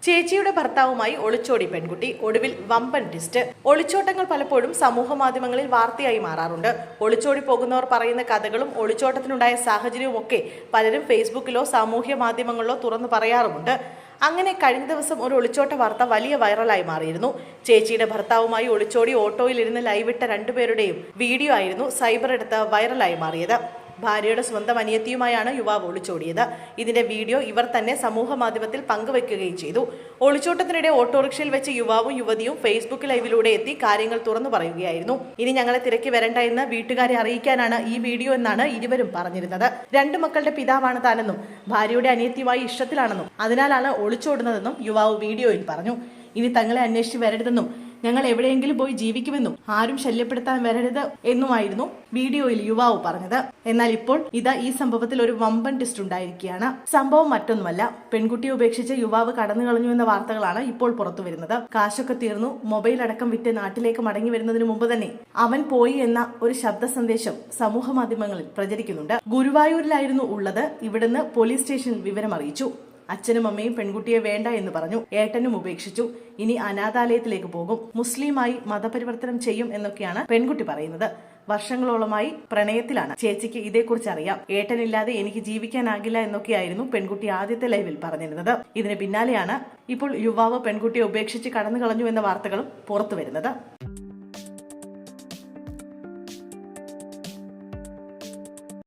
ചേച്ചിയുടെ ഭർത്താവുമായി ഒളിച്ചോടി പെൺകുട്ടി, ഒടുവിൽ വമ്പൻ ട്വിസ്റ്റ്. ഒളിച്ചോട്ടങ്ങൾ പലപ്പോഴും സമൂഹ മാധ്യമങ്ങളിൽ വാർത്തയായി മാറാറുണ്ട്. ഒളിച്ചോടി പോകുന്നവർ പറയുന്ന കഥകളും ഒളിച്ചോട്ടത്തിനുണ്ടായ സാഹചര്യവും ഒക്കെ പലരും ഫേസ്ബുക്കിലോ സാമൂഹ്യ മാധ്യമങ്ങളിലോ തുറന്നു പറയാറുമുണ്ട്. അങ്ങനെ കഴിഞ്ഞ ദിവസം ഒരു ഒളിച്ചോട്ട വാർത്ത വലിയ വൈറലായി മാറിയിരുന്നു. ചേച്ചിയുടെ ഭർത്താവുമായി ഒളിച്ചോടി ഓട്ടോയിലിരുന്ന് ലൈവിട്ട രണ്ടുപേരുടെയും വീഡിയോ ആയിരുന്നു സൈബർ എടുത്ത് വൈറലായി മാറിയത്. ഭാര്യയുടെ സ്വന്തം അനിയത്തിയുമായാണ് യുവാവ് ഒളിച്ചോടിയത്. ഇതിന്റെ വീഡിയോ ഇവർ തന്നെ സമൂഹ മാധ്യമത്തിൽ പങ്കുവെക്കുകയും ചെയ്തു. ഒളിച്ചോട്ടത്തിനിടെ ഓട്ടോറിക്ഷയിൽ വെച്ച് യുവാവും യുവതിയും ഫേസ്ബുക്ക് ലൈവിലൂടെ എത്തി കാര്യങ്ങൾ തുറന്നു പറയുകയായിരുന്നു. ഇനി ഞങ്ങളെ തിരക്കി വരണ്ട എന്ന് വീട്ടുകാരെ അറിയിക്കാനാണ് ഈ വീഡിയോ എന്നാണ് ഇരുവരും പറഞ്ഞിരുന്നത്. രണ്ടു മക്കളുടെ പിതാവാണ് താനെന്നും ഭാര്യയുടെ അനിയത്തിയുമായി ഇഷ്ടത്തിലാണെന്നും അതിനാലാണ് ഒളിച്ചോടുന്നതെന്നും യുവാവ് വീഡിയോയിൽ പറഞ്ഞു. ഇനി തങ്ങളെ അന്വേഷിച്ച് വരരുതെന്നും ഞങ്ങൾ എവിടെയെങ്കിലും പോയി ജീവിക്കുമെന്നും ആരും ശല്യപ്പെടുത്താൻ വരരുത് എന്നുമായിരുന്നു വീഡിയോയിൽ യുവാവ് പറഞ്ഞത്. എന്നാൽ ഇപ്പോൾ ഇതാ ഈ സംഭവത്തിൽ ഒരു വമ്പൻ ട്വിസ്റ്റ് ഉണ്ടായിരിക്കുകയാണ്. സംഭവം മറ്റൊന്നുമല്ല, പെൺകുട്ടിയെ ഉപേക്ഷിച്ച് യുവാവ് കടന്നു കളഞ്ഞു എന്ന വാർത്തകളാണ് ഇപ്പോൾ പുറത്തു വരുന്നത്. കാശൊക്കെ തീർന്നു, മൊബൈൽ അടക്കം വിറ്റ് നാട്ടിലേക്ക് മടങ്ങി വരുന്നതിന് മുമ്പ് തന്നെ അവൻ പോയി എന്ന ഒരു ശബ്ദ സന്ദേശം സമൂഹ മാധ്യമങ്ങളിൽ പ്രചരിക്കുന്നുണ്ട്. ഗുരുവായൂരിലായിരുന്നു ഉള്ളത്. ഇവിടുന്ന് പോലീസ് സ്റ്റേഷനിൽ വിവരം അറിയിച്ചു. അച്ഛനും അമ്മയും പെൺകുട്ടിയെ വേണ്ട എന്ന് പറഞ്ഞു. ഏട്ടനും ഉപേക്ഷിച്ചു. ഇനി അനാഥാലയത്തിലേക്ക് പോകും. മുസ്ലിമായി മതപരിവർത്തനം ചെയ്യും എന്നൊക്കെയാണ് പെൺകുട്ടി പറയുന്നത്. വർഷങ്ങളോളമായി പ്രണയത്തിലാണ്. ചേച്ചിക്ക് ഇതേക്കുറിച്ച് അറിയാം. ഏട്ടനില്ലാതെ എനിക്ക് ജീവിക്കാനാകില്ല എന്നൊക്കെയായിരുന്നു പെൺകുട്ടി ആദ്യത്തെ ലൈവിൽ പറഞ്ഞിരുന്നത്. ഇതിന് പിന്നാലെയാണ് ഇപ്പോൾ യുവാവ് പെൺകുട്ടിയെ ഉപേക്ഷിച്ച് കടന്നു കളഞ്ഞു എന്ന വാർത്തകളും പുറത്തു വരുന്നത്.